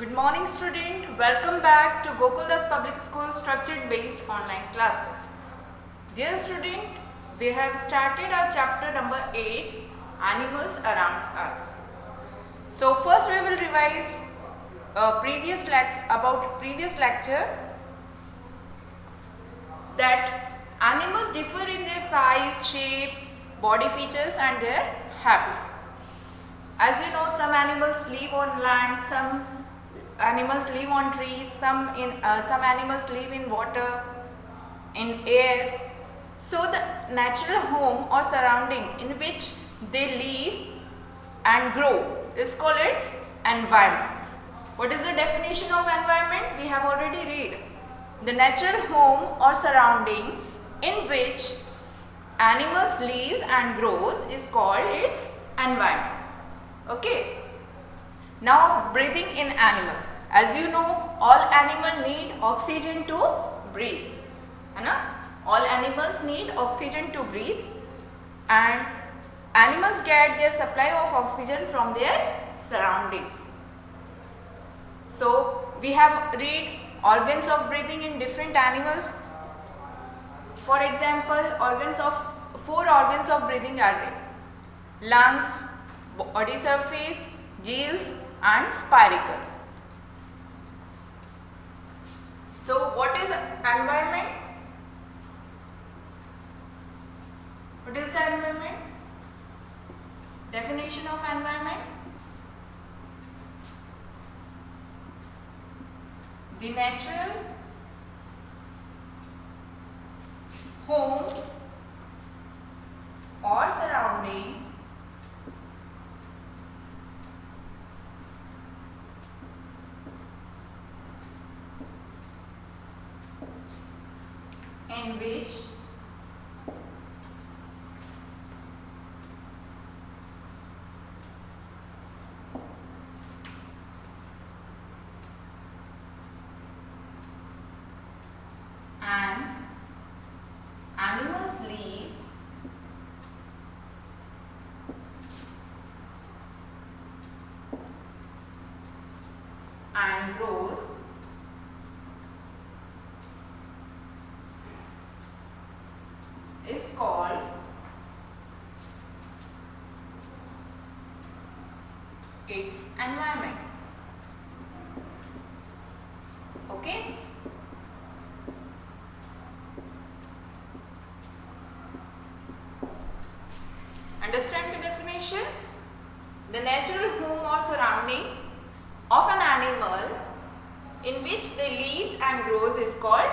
Good morning student, welcome back to Gokuldas Public School structured based online classes. Dear student, we have started our chapter number 8, Animals Around Us. So first we will revise about previous lecture, that animals differ in their size, shape, body features and their habit. As you know, some animals live on land, some animals live on trees, some animals live in water, in air. So the natural home or surrounding in which they live and grow is called its environment. What is the definition of environment? We have already read. The natural home or surrounding in which animals lives and grows is called its environment. Okay. Now breathing in animals. As you know, all animals need oxygen to breathe. All animals need oxygen to breathe, and animals get their supply of oxygen from their surroundings. So we have read organs of breathing in different animals. For example, four organs of breathing are there: lungs, body surface, gills and spiracle. So what is environment? What is the environment? Definition of environment: the natural home or surrounding in which animals live and grows is called its environment. Okay. Understand the definition? The natural home or surrounding of an animal in which they live and grows is called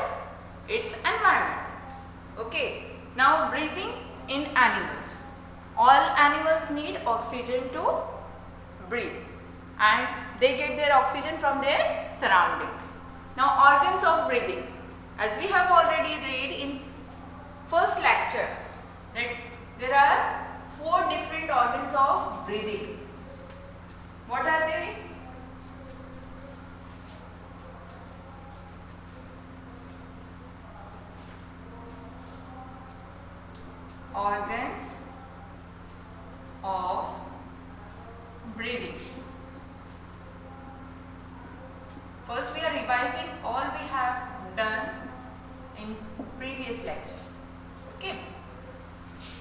its environment. Okay. Now breathing in animals. All animals need oxygen to breathe, and they get their oxygen from their surroundings. Now organs of breathing. As we have already read in first lecture, that there are four different organs of breathing. What are they? Organs of breathing. First we are revising all we have done in previous lecture. Okay.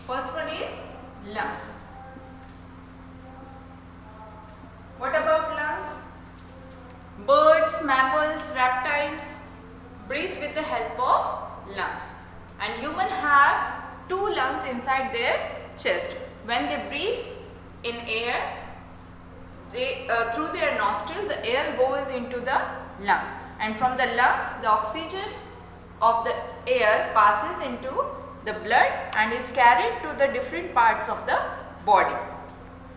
First one is lungs. What about lungs? Birds, mammals, reptiles breathe with the help of lungs, and humans have two lungs inside their chest. When they breathe in air, through their nostril, the air goes into the lungs, and from the lungs the oxygen of the air passes into the blood and is carried to the different parts of the body.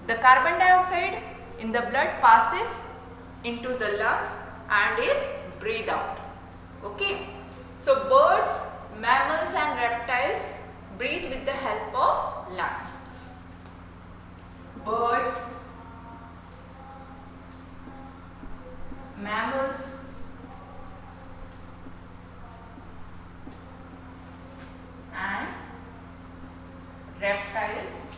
The carbon dioxide in the blood passes into the lungs and is breathed out. Okay. So birds, mammals and reptiles breathe with the help of lungs. Birds, mammals, and reptiles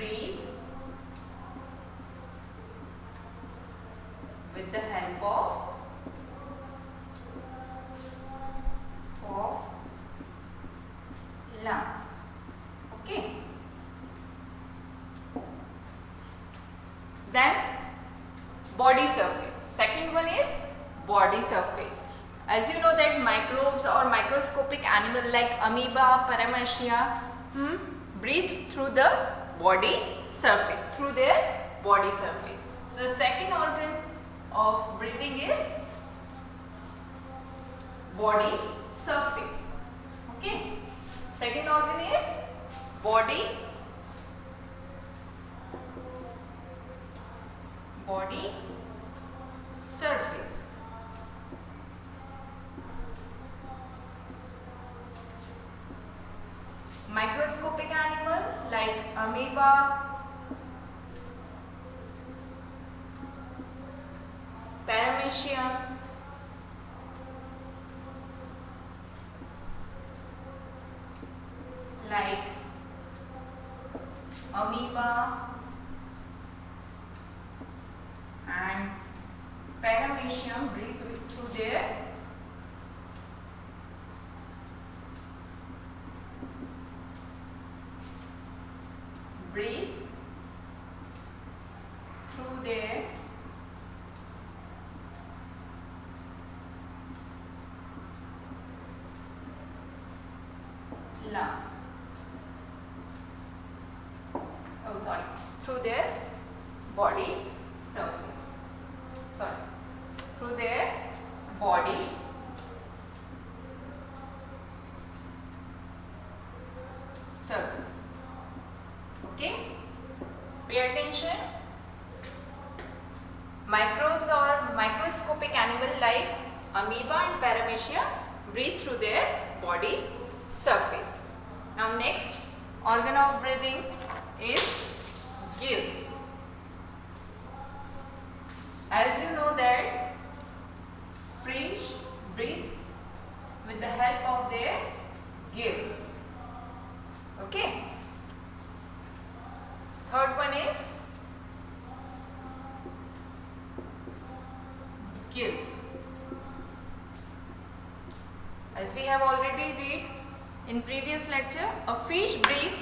breathe with the help of lungs. Okay. Then body surface. Second one is body surface. As you know that microbes or microscopic animal like amoeba, paramecia breathe through the body surface, through their body surface. So the second organ of breathing is body surface. Okay. Second organ is body surface. Microscopic animal like amoeba, paramecia, like amoeba and paramecium breathe through their lungs. Oh, sorry, through their body surface. Sorry, through their body surface. Okay, pay attention. Microbes or microscopic animal like amoeba and paramecia breathe through their body surface. Now next organ of breathing is gills. As you know that fish breathe with the help of their gills. Okay. Third one is gills. As we have already read in previous lecture, a fish breathes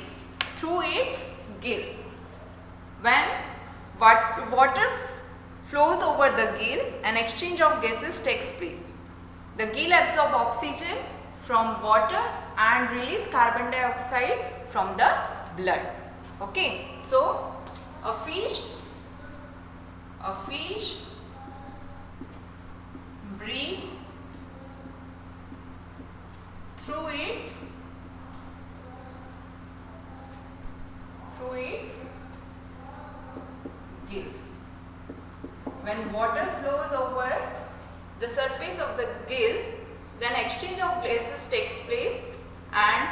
through its gill. When water flows over the gill, an exchange of gases takes place. The gill absorbs oxygen from water and release carbon dioxide from the blood. Okay, so a fish breathe through its gills. When water flows over the surface of the gill, then exchange of gases takes place and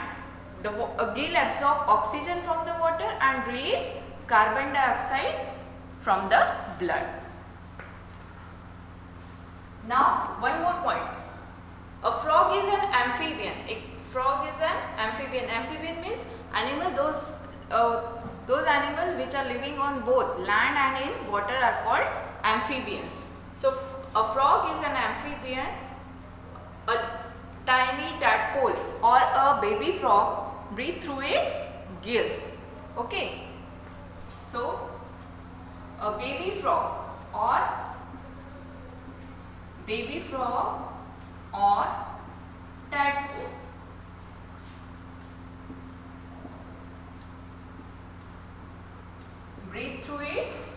the gill absorbs oxygen from the water and release carbon dioxide from the blood. Now one more point. A frog is an amphibian. A frog is an amphibian. Amphibian means animal, those animals which are living on both land and in water are called amphibians. So a frog is an amphibian. A tiny tadpole or a baby frog breathe through its gills. Okay. So a baby frog or tadpole breathe through its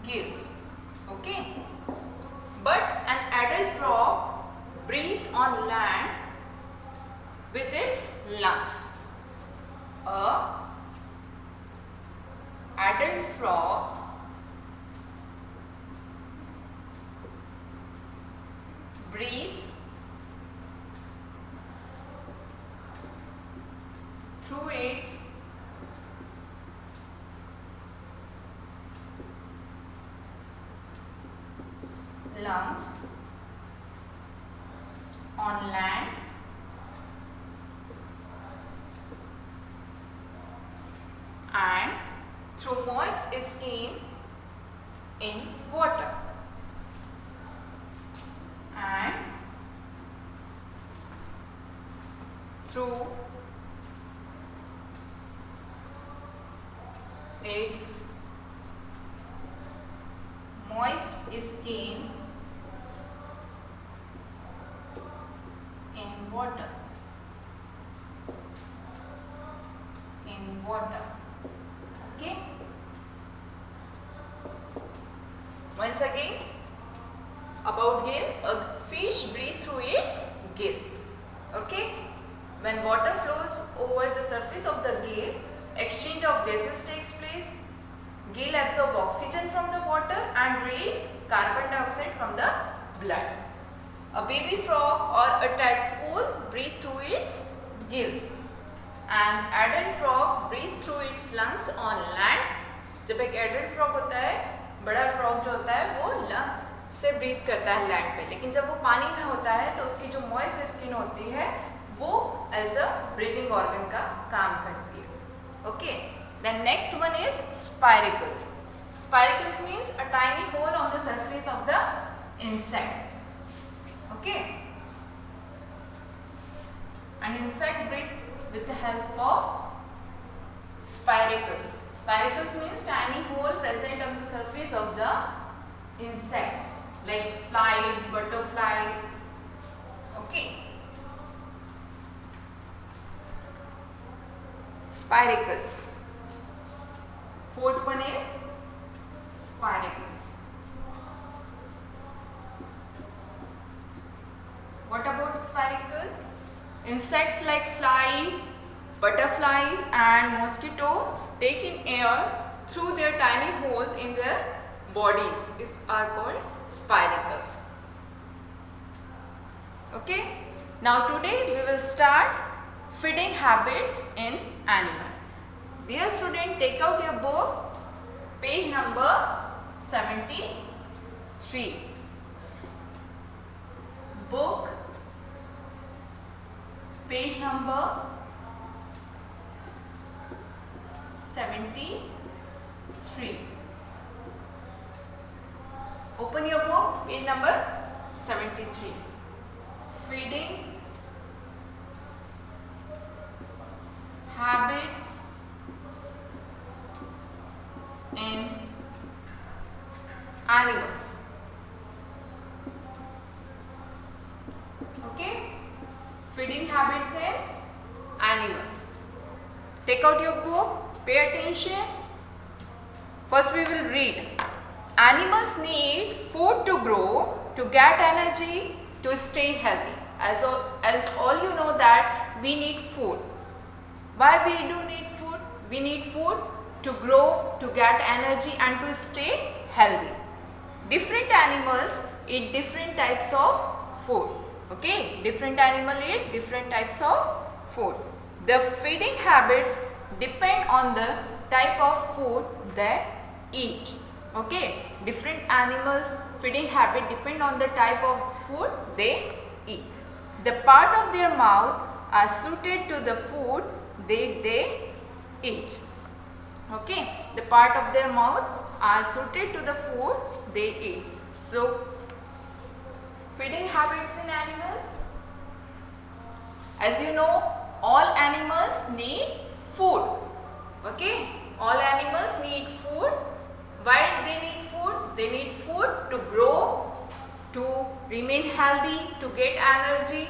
gills. Okay, but an adult frog breathes on land with its lungs. A adult frog breathes through its lungs on land and through moist skin in water, and through its moist skin in water, okay. Once again, about gill, a fish breathes through its gill, okay. When water flows over the surface of the gill, exchange of gases takes place. Gill absorb oxygen from the water and release carbon dioxide from the blood. A baby frog or a tadpole breathe through its gills. An adult frog breathe through its lungs on land. जब एक adult frog होता है, बड़ा frog जो होता है वो lung से breathe करता है land पे, लेकिन जब वो पानी में होता है तो उसकी जो moist skin होती है वो as a breathing organ का काम करती है, okay. Then next one is spiracles. Spiracles means a tiny hole on the surface of the insect, okay. An insect breathes with the help of spiracles. Spiracles means tiny hole present on the surface of the insects like flies, butterflies, okay. Spiracles. Fourth one is spiracles. What about spiracle? Insects like flies, butterflies and mosquito take in air through their tiny holes in their bodies are called spiracles, okay. Now today we will start feeding habits in animal. Dear student, take out your book, page number 73. Book, page number 73. Open your book, page number 73. Feeding habits in animals, okay. Feeding habits in animals. Take out your book, pay attention. First we will read. Animals need food to grow, to get energy, to stay healthy. As all you know that we need food. Why we do need food? We need food to grow, to get energy and to stay healthy. Different animals eat different types of food, okay. Different animals eat different types of food. The feeding habits depend on the type of food they eat, okay. Different animals feeding habit depend on the type of food they eat. The part of their mouth are suited to the food they eat, okay. The part of their mouth are suited to the food they eat. So feeding habits in animals, as you know, all animals need food, okay. All animals need food. Why they need food? They need food to grow, to remain healthy, to get energy,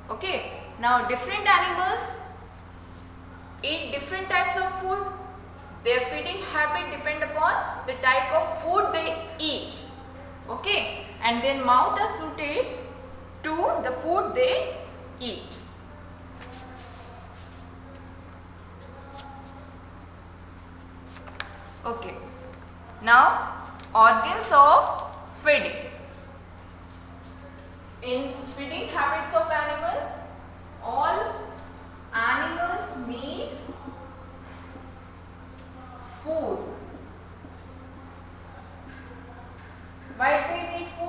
okay. Now different animals eat different types of food. Their feeding habit depend upon the type of food they eat, okay. And their mouth are suited to the food they eat. Okay. Now organs of feeding. In feeding habits of animal, all animals need food. Why they need food?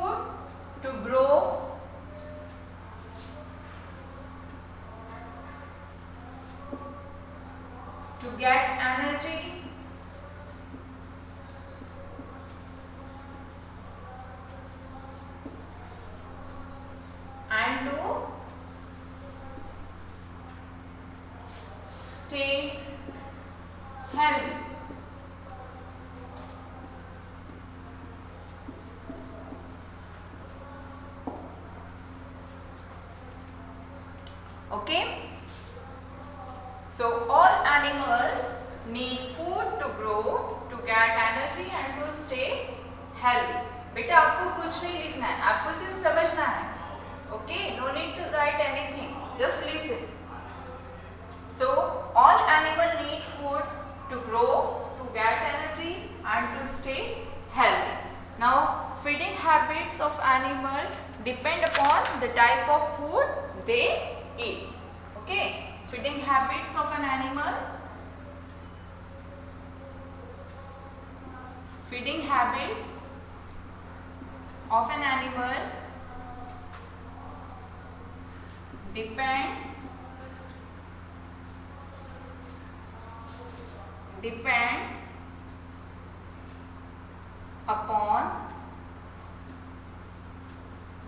to get energy and to stay healthy. Okay, so all animals need food to grow, to get energy and to stay healthy. बेटा आपको कुछ नहीं लिखना है, आपको सिर्फ समझना है. Okay, no need to write anything, just listen. So all animals need food to grow, to get energy and to stay healthy. Now feeding habits of animal depend upon the type of food they eat. Okay, feeding habits of an animal. Feeding habits of an animal depend upon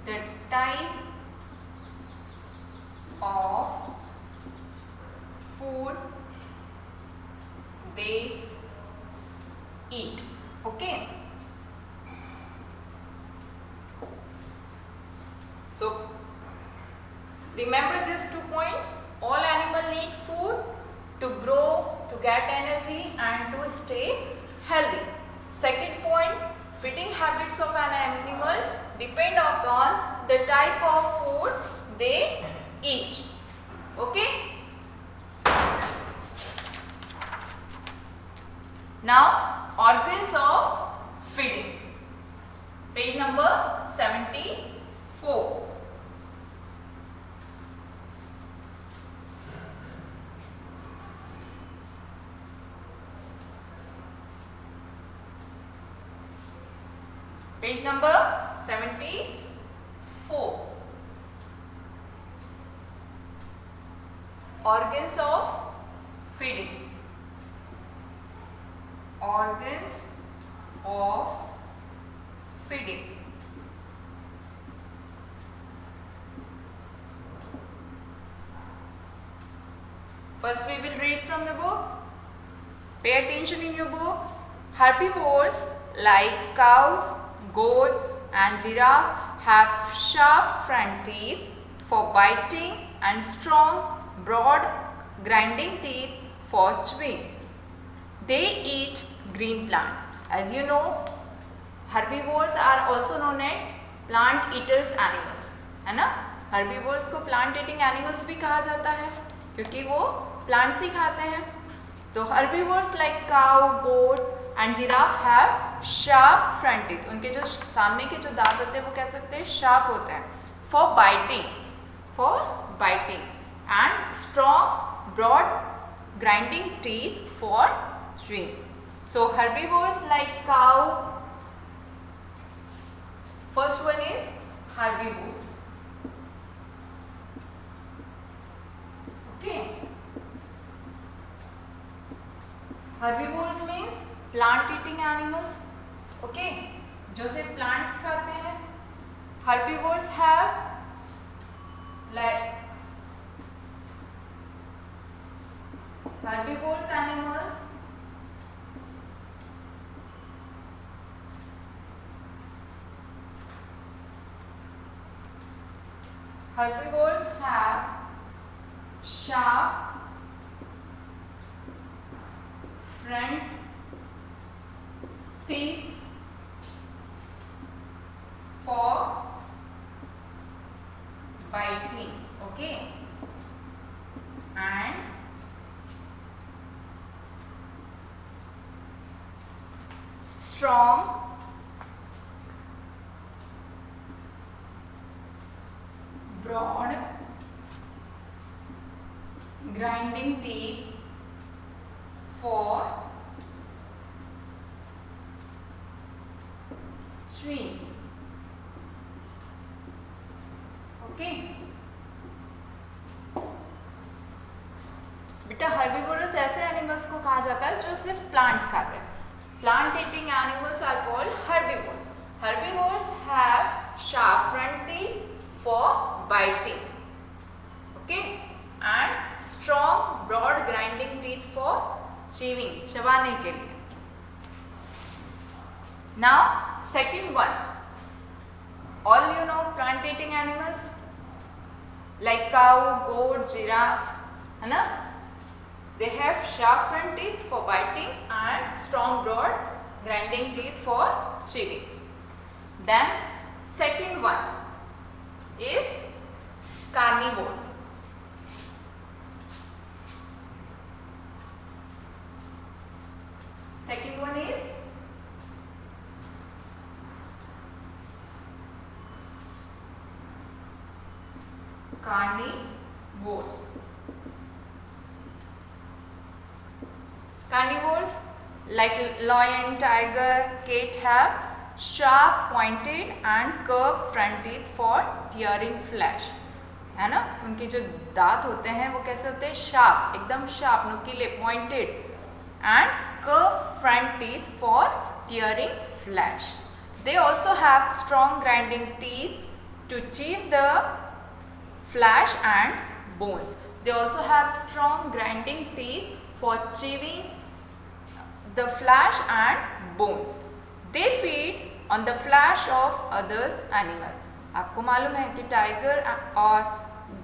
the type of food they eat. Okay, so remember these 2 points. All animals need food to grow, to get energy and to stay healthy. Second point, feeding habits of an animal depend upon the type of food they eat. Okay, now organs of feeding. Page number 74. Page number 74. Organs of feeding. Organs of feeding. First we will read from the book. Pay attention in your book. Herbivores like cows, goats and giraffe have sharp front teeth for biting and strong, broad, grinding teeth for chewing. They eat green plants. As you know, herbivores are also known as plant eaters animals. है ना? Herbivores को plant eating animals भी कहा जाता है क्योंकि वो plants ही खाते हैं. So herbivores like cow, goat and giraffe have sharp front teeth. उनके जो सामने के जो दांत होते हैं वो कह सकते हैं sharp होते हैं. For biting and strong, broad, grinding teeth for chewing. So herbivores like cow. First one is herbivores. Okay. Herbivores means plant eating animals. Okay. जो सिर्फ plants खाते हैं. Herbivores have like herbivores animals have sharp front teeth for biting. Okay, and strong broad grinding teeth for chewing. Okay, बेटा herbivores animals ऐसे animals को कहा जाता है जो सिर्फ प्लांट्स खाते हैं. Plant eating animals are called herbivores. Herbivores have sharp front teeth for biting, okay, and strong broad grinding teeth for chewing, चबाने के लिए. Now second one, all you know plant eating animals like cow, goat, giraffe, है ना? They have sharp front teeth for biting and strong broad grinding teeth for chewing. Then second one is carnivores. Second one is carnivores. Carnivores like lion, tiger, cat have sharp, pointed and curved front teeth for tearing flesh. है ना? उनके जो दांत होते हैं वो कैसे होते हैं? शार्प, एकदम शार्प, नुकीले, pointed and curved front teeth for tearing flesh. They also have strong grinding teeth to chew the flesh and bones. They also have strong grinding teeth for chewing the flesh and bones. They feed on the flesh of others animal. आपको मालूम है कि tiger और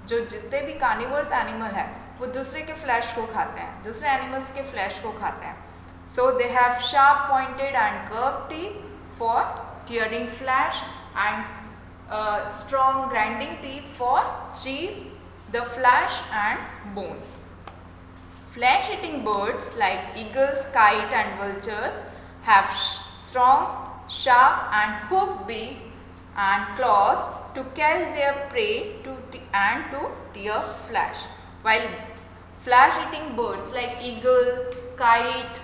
जो जितने भी carnivorous animal है वो दूसरे के फ्लैश को खाते हैं, दूसरे एनिमल्स के फ्लैश को खाते हैं. So they have sharp, pointed and curved teeth for tearing flesh and strong grinding teeth for chew the flesh and bones. Flesh-eating birds like eagles, kite and vultures have strong, sharp and hooked beak and claws to catch their prey and to tear flesh. While flesh-eating birds like eagle, kite,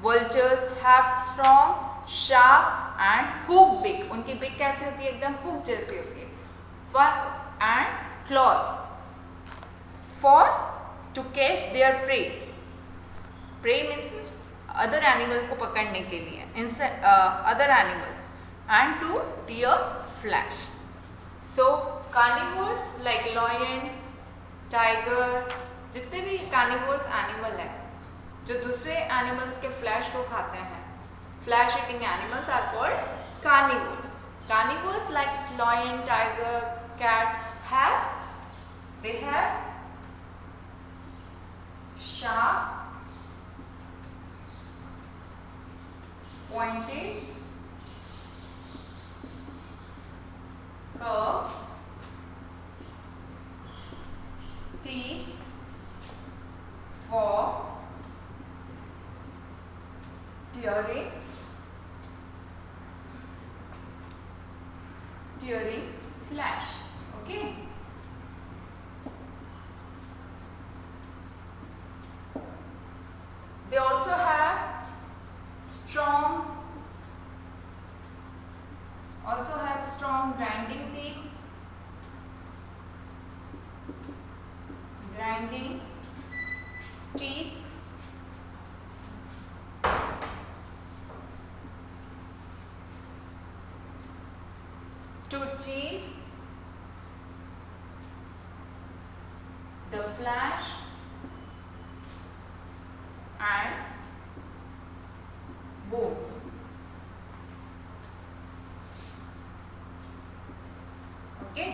vultures have strong, sharp and hooked beak. उनकी beak कैसी होती है? एकदम hook जैसी होती है. And claws for to catch their prey. Prey means other animal को पकड़ने के लिए, other animals, and to tear flesh. So carnivores like lion, tiger, जितने भी carnivores animal है जो दूसरे animals के flesh को खाते हैं, flesh eating animals are called carnivores. Carnivores like lion, tiger, cat they have sharp, pointed, curved teeth for tearing flesh. Okay. They also have strong grinding teeth, to chew the flesh and bones. Okay,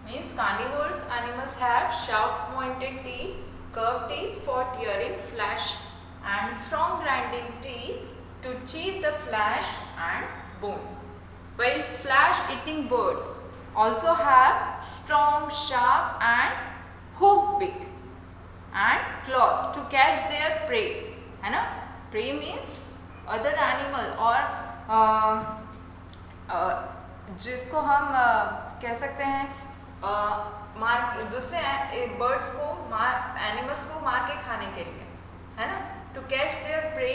means carnivores animals have sharp pointed teeth, curved teeth for tearing flesh and strong grinding teeth to chew the flesh and bones. While flesh eating birds also have strong, sharp and hooked beak and claws to catch their prey. है ना? Prey means other animal और जिसको हम कह सकते हैं दूसरे birds को एनिमल्स को मार के खाने के लिए, है ना? To catch their prey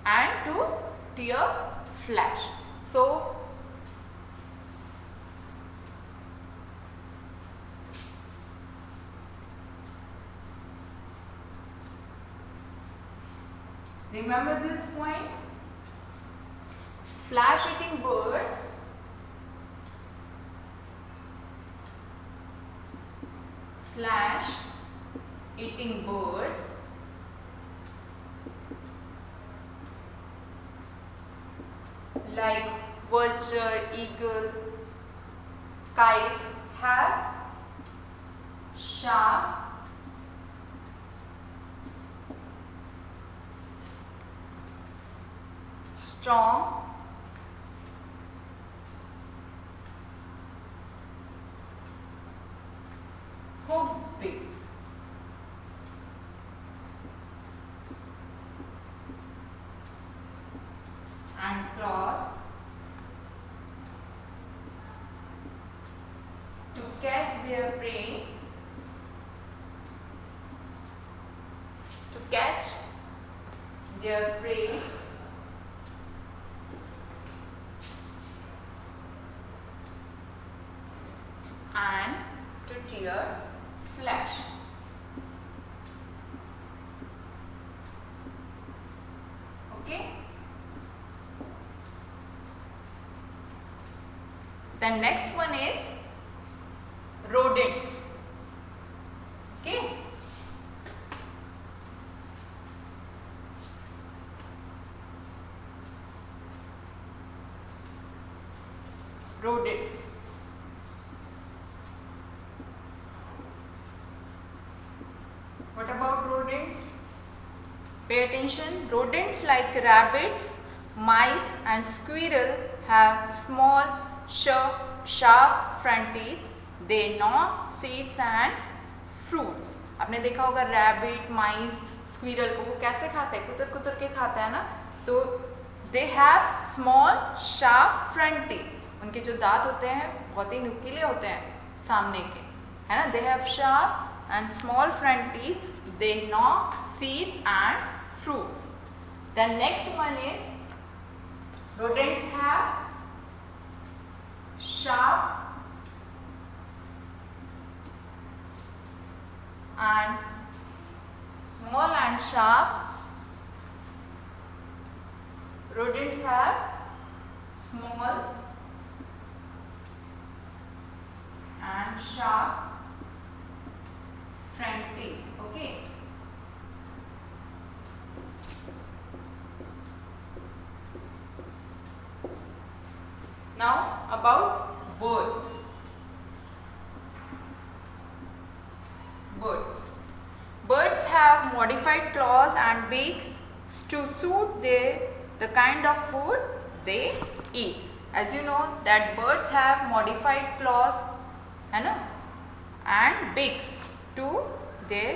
and to tear flesh. So Remember this point? Flesh eating birds like vulture, eagle, kites have sharp, strong, hooked beaks. And claws to catch their prey, and to tear flesh. Okay. The next one is rodents. Okay. Rodents. What about rodents? Pay attention. Rodents like rabbits, mice and squirrel have small, sharp front teeth. They gnaw seeds and fruits. आपने देखा होगा rabbit, माइस, squirrel को वो कैसे खाता है, कुतर कुतर के खाता है ना. तो they have small sharp front teeth. उनके जो दांत होते हैं बहुत ही नुकीले होते हैं सामने के, है ना. They have sharp and small front teeth. They gnaw seeds and fruits. The next one is rodents have sharp and small and sharp. Rodents have small and sharp front teeth. Okay. Now about birds. Birds have modified claws and beaks to suit the kind of food they eat. As you know that birds have modified claws, है ना, and beaks to their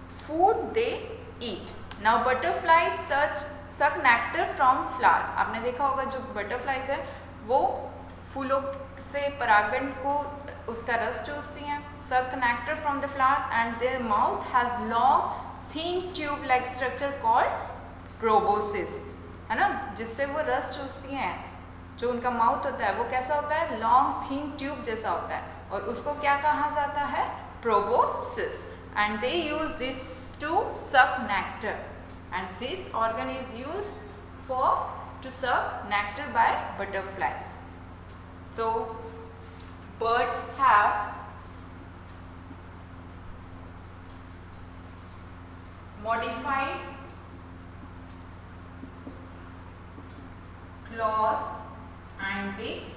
food they eat. Now butterflies suck nectar from flowers. आपने देखा होगा जो butterflies है वो फूलों से परागण को उसका रस चूसती हैं. Suck nectar from the flowers and their mouth has long thin tube like structure called proboscis, है ना, जिससे वो रस चूसती हैं. जो उनका माउथ होता है वो कैसा होता है, लॉन्ग थिन ट्यूब जैसा होता है, और उसको क्या कहा जाता है, proboscis. And they use this to suck nectar, and this organ is use for to suck nectar by butterflies. So birds have modified claws and beaks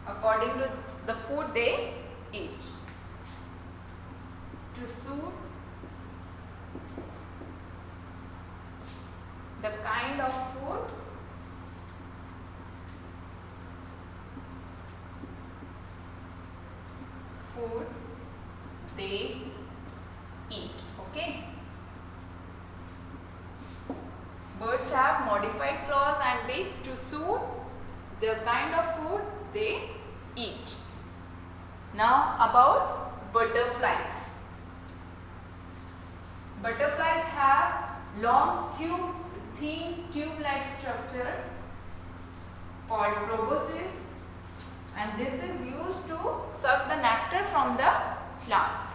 according to the food they eat to suit the kind of food they eat. Okay. Birds have modified claws and beaks to suit the kind of food they eat. Now about butterflies. Butterflies have long thin tube-like structure called proboscis, and this is used to suck the nectar from the flowers.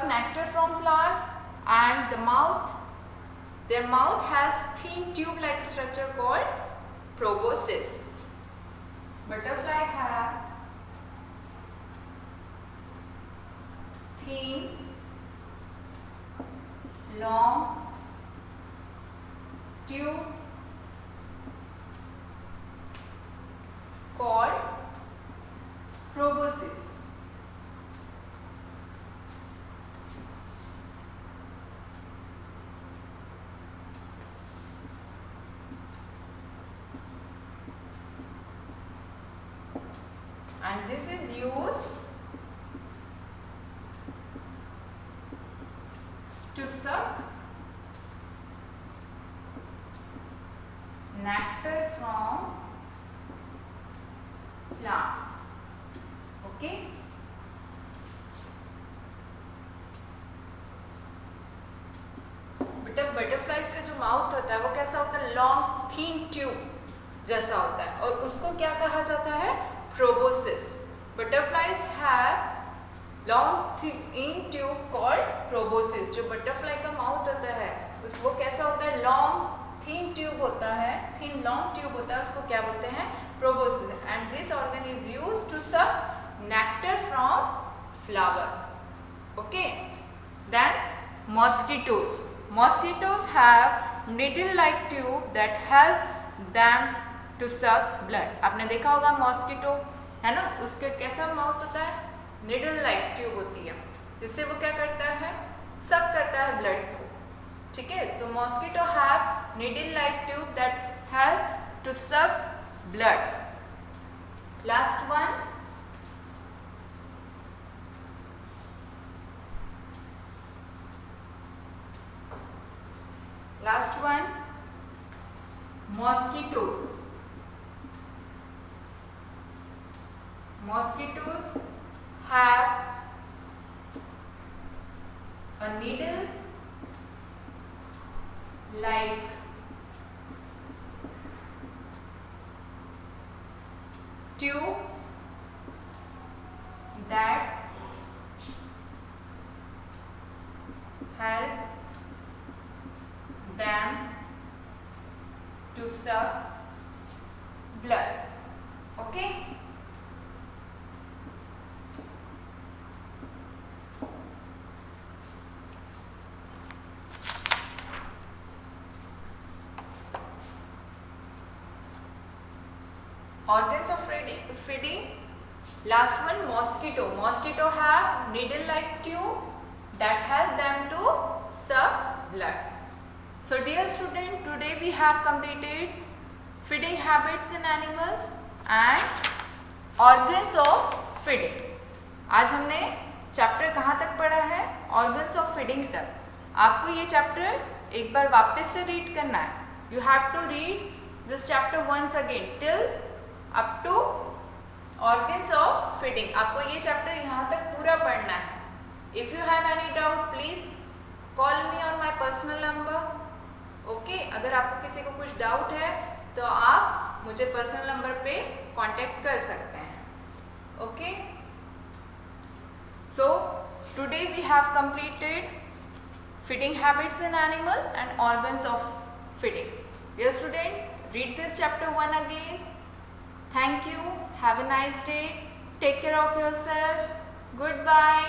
suck nectar from flowers, and their mouth has thin tube-like structure called proboscis. Butterfly have thin, long tube called proboscis. And this is used to suck nectar from plants. Okay. बेटा butterfly का जो mouth होता है वो कैसा होता है, long थीन tube जैसा होता है, और उसको क्या कहा जाता है, proboscis. Butterflies have long thin tube called proboscis. जो बटरफ्लाई का माउथ होता है वो कैसा होता है, लॉन्ग थीन ट्यूब होता है, थीन लॉन्ग ट्यूब होता है, उसको क्या बोलते हैं, proboscis. And this organ is used to suck nectar from flower. Okay. Then mosquitoes. Mosquitoes have needle-like tube that help them to suck blood. आपने देखा होगा मॉस्किटो है ना, उसके कैसा माउथ होता है, needle-like ट्यूब होती है, जिससे वो क्या करता है, सक करता है ब्लड को. ठीक है, तो mosquito have needle-like tube that help to suck blood. Last one. Last one, mosquitoes. Mosquitoes have a needle like tube that help them to suck blood. Okay. Organs of feeding. Last one, mosquito. Mosquito have needle-like tube that help them to suck blood. So dear student, today we have completed feeding habits in animals and organs of feeding. आज हमने chapter कहाँ तक पढ़ा है, organs of feeding तक. आपको ये chapter एक बार वापस से रीड करना है. You have to read this chapter once again till up to organs of feeding. आपको ये चैप्टर यहाँ तक पूरा पढ़ना है. If you have any doubt, please call me on my personal number. Okay, अगर आपको किसी को कुछ डाउट है तो आप मुझे पर्सनल नंबर पे कांटेक्ट कर सकते हैं. Okay, so today we have completed feeding habits in animal and organs of feeding. Dear student, read this chapter 1 again. Thank you. Have a nice day. Take care of yourself. Good bye.